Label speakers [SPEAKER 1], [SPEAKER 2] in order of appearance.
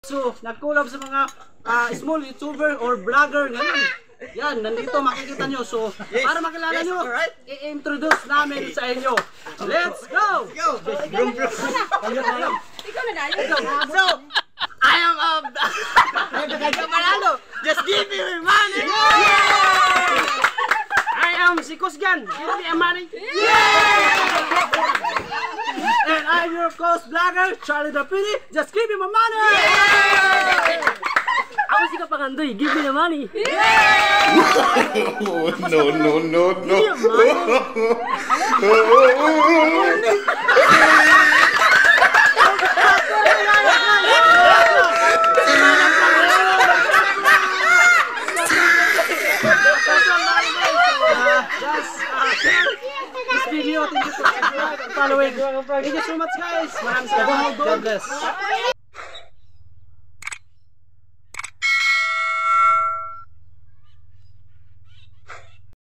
[SPEAKER 1] So, nag-collab sa mga small YouTuber or vlogger ngayon. Yan, nandito makikita nyo. So, para makilala nyo, i-introduce namin sa inyo. Let's go! So, I am Manalo. Just give me my money. I am si Kusgan. Give me my money. And I'm your coast vlogger, Charlie the Pretty. Just give me my money. Ako si Kapangandoy. Give me the money.
[SPEAKER 2] No.
[SPEAKER 1] This video, thank you for following. Thank you so much, guys. Maraming salamat. God bless.